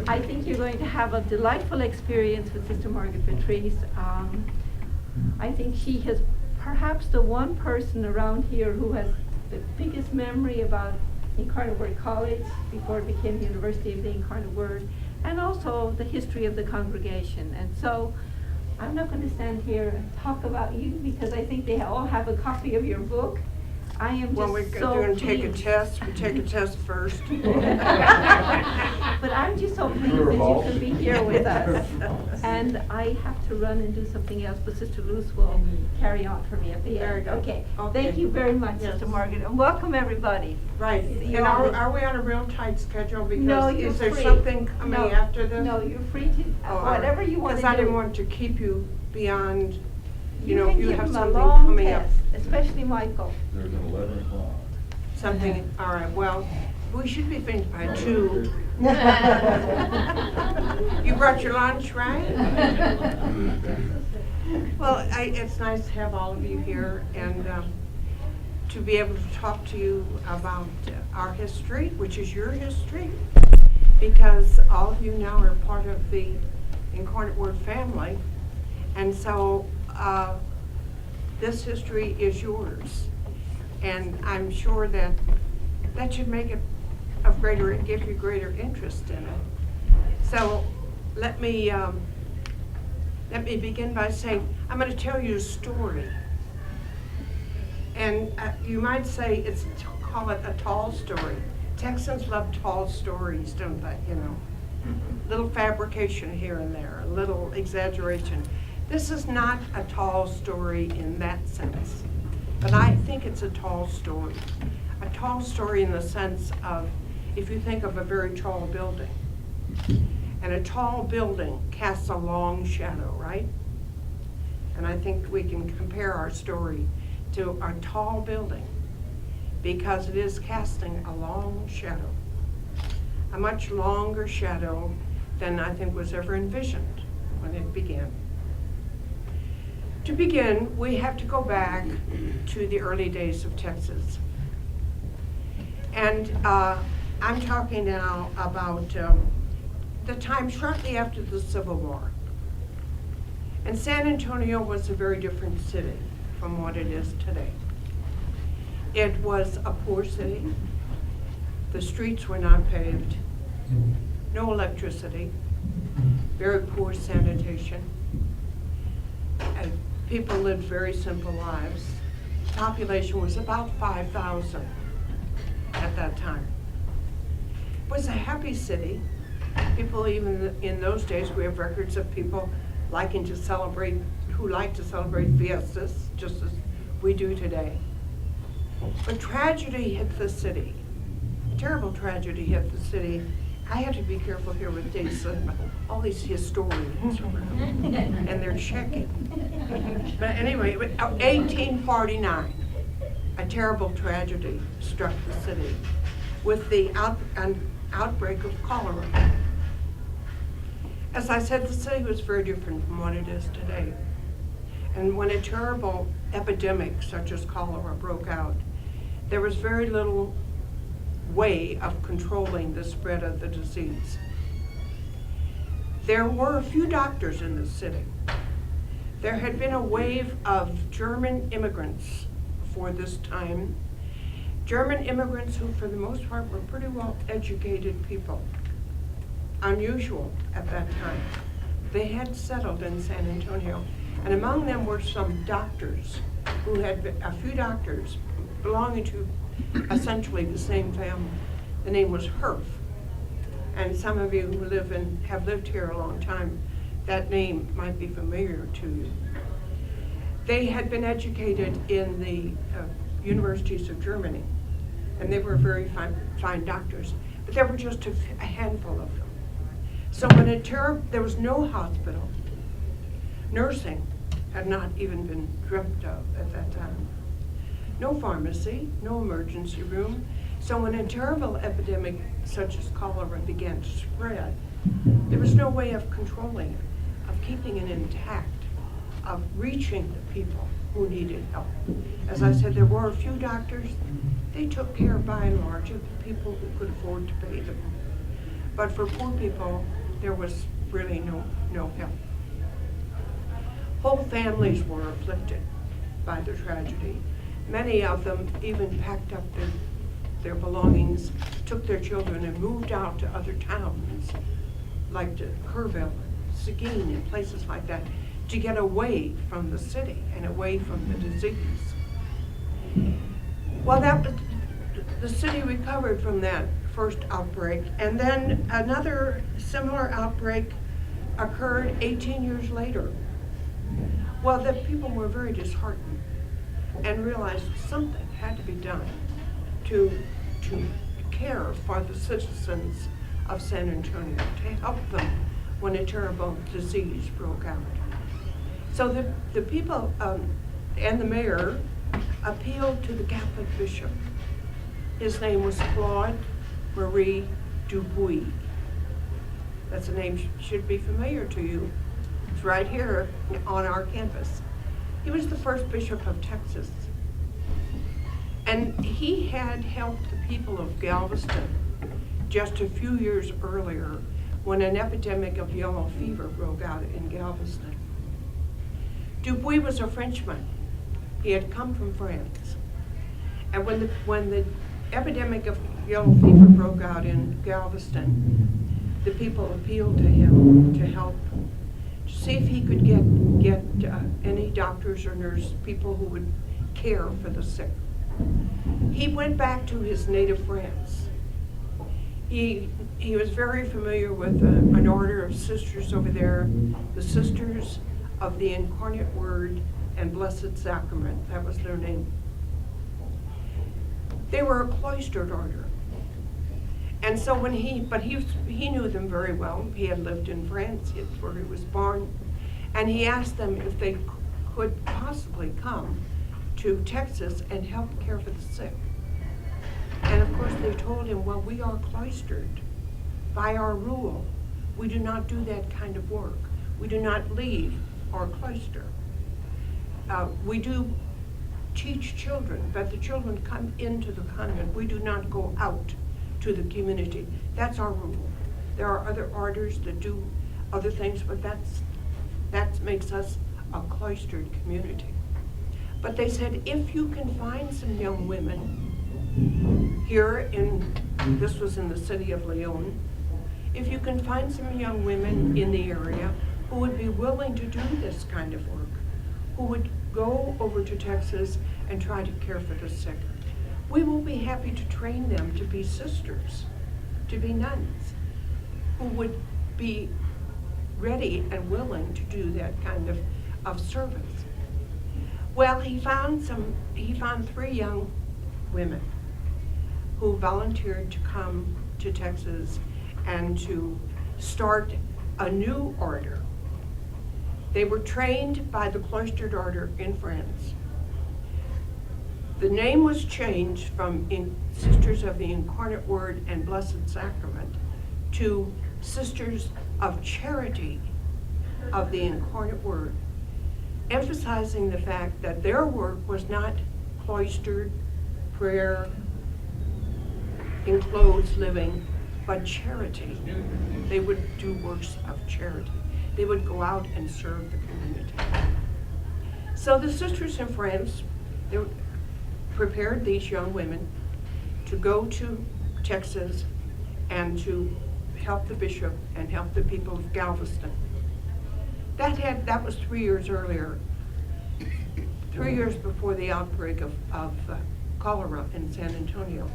I think you're going to have a delightful experience with Sister Margaret Patrice. I think she has perhaps the one person around here who has the biggest memory about Incarnate Word College before it became the University of the Incarnate Word, and also the history of the congregation. And so I'm not going to stand here and talk about you because I think they all have a copy of your book. I am just Well, we're so going to take a pleased. test. We take a test first. But I'm just so pleased that you can be here with us. And I have to run and do something else, but Sister Luce will carry on for me at the Very end. good. Okay. Okay. Thank you very much, Yes. Sister Margaret, and welcome everybody. Right. You're And on the- are we on a real tight schedule? Because No, you're is there free. something coming No, after this? No, you're free to, Oh, whatever you want to do. Because I didn't want to keep you beyond, you know, can you give have them a something long coming up. test, especially Michael. There's an 11 o'clock. Something, all right, well, we should be finished by 2. You brought your lunch, right? Well, it's nice to have all of you here and to be able to talk to you about our history, which is your history, because all of you now are part of the Incarnate Word family. And so this history is yours. And I'm sure that should make it of greater, give you greater interest in it. So let me begin by saying, I'm going to tell you a story. And you might say call it a tall story. Texans love tall stories, don't they? You know, little fabrication here and there, a little exaggeration. This is not a tall story in that sense, but I think it's a tall story. A tall story in the sense of, if you think of a very tall building, and a tall building casts a long shadow, right? And I think we can compare our story to a tall building because it is casting a long shadow, a much longer shadow than I think was ever envisioned when it began. To begin, we have to go back to the early days of Texas. And I'm talking now about the time shortly after the Civil War. And San Antonio was a very different city from what it is today. It was a poor city. The streets were not paved, no electricity, very poor sanitation. And people lived very simple lives. Population was about 5,000 at that time. It was a happy city. People, even in those days, we have records of people who like to celebrate fiestas, just as we do today. But tragedy hit the city. Terrible tragedy hit the city. I have to be careful here with dates. All these historians around, and they're checking. But anyway, 1849, a terrible tragedy struck the city with the outbreak of cholera. As I said, the city was very different from what it is today. And when a terrible epidemic such as cholera broke out, there was very little way of controlling the spread of the disease. There were a few doctors in the city. There had been a wave of German immigrants for this time. German immigrants who, for the most part, were pretty well educated people. Unusual at that time. They had settled in San Antonio, and among them were some doctors who had been, a few doctors belonging to essentially the same family. The name was Herf, and some of you who have lived here a long time, that name might be familiar to you. They had been educated in the universities of Germany, and they were very fine doctors, but there were just a handful of them. So when there was no hospital, nursing had not even been dreamt of at that time. No pharmacy, no emergency room. So when a terrible epidemic such as cholera began to spread, there was no way of controlling it, of keeping it intact, of reaching the people who needed help. As I said, there were a few doctors. They took care by and large of the people who could afford to pay them. But for poor people, there was really no help. Whole families were afflicted by the tragedy. Many of them even packed up their belongings, took their children and moved out to other towns, like to Kerrville, Seguin, and places like that, to get away from the city and away from the disease. Well, the city recovered from that first outbreak, and then another similar outbreak occurred 18 years later. Well, the people were very disheartened and realized something had to be done to care for the citizens of San Antonio, to help them when a terrible disease broke out. So the people and the mayor appealed to the Catholic bishop. His name was Claude Marie Dubuis. That's a name should be familiar to you. It's right here on our campus. He was the first bishop of Texas. And he had helped the people of Galveston just a few years earlier when an epidemic of yellow fever broke out in Galveston. Dubuis was a Frenchman. He had come from France. And when the epidemic of yellow fever broke out in Galveston, the people appealed to him to help, to see if he could get any doctors or nurse people who would care for the sick. He went back to his native France. He was very familiar with an order of sisters over there, the Sisters of the Incarnate Word and Blessed Sacrament. That was their name. They were a cloistered order. And so he knew them very well. He had lived in France, it's where he was born. And he asked them if they could possibly come to Texas and help care for the sick. And of course they told him, well, we are cloistered. By our rule, we do not do that kind of work. We do not leave our cloister. We do teach children, but the children come into the convent. We do not go out to the community. That's our rule. There are other orders that do other things, but that makes us a cloistered community. But they said, if you can find some young women here this was in the city of Leon, if you can find some young women in the area who would be willing to do this kind of work, who would go over to Texas and try to care for the sick, we will be happy to train them to be sisters, to be nuns, who would be ready and willing to do that kind of service. Well, he found 3 young women who volunteered to come to Texas and to start a new order. They were trained by the cloistered order in France. The name was changed from Sisters of the Incarnate Word and Blessed Sacrament to Sisters of Charity of the Incarnate Word, emphasizing the fact that their work was not cloistered, prayer, enclosed living, but charity. They would do works of charity. They would go out and serve the community. So the sisters in France, they prepared these young women to go to Texas and to help the bishop and help the people of Galveston. That was 3 years earlier, 3 years before the outbreak of cholera in San Antonio.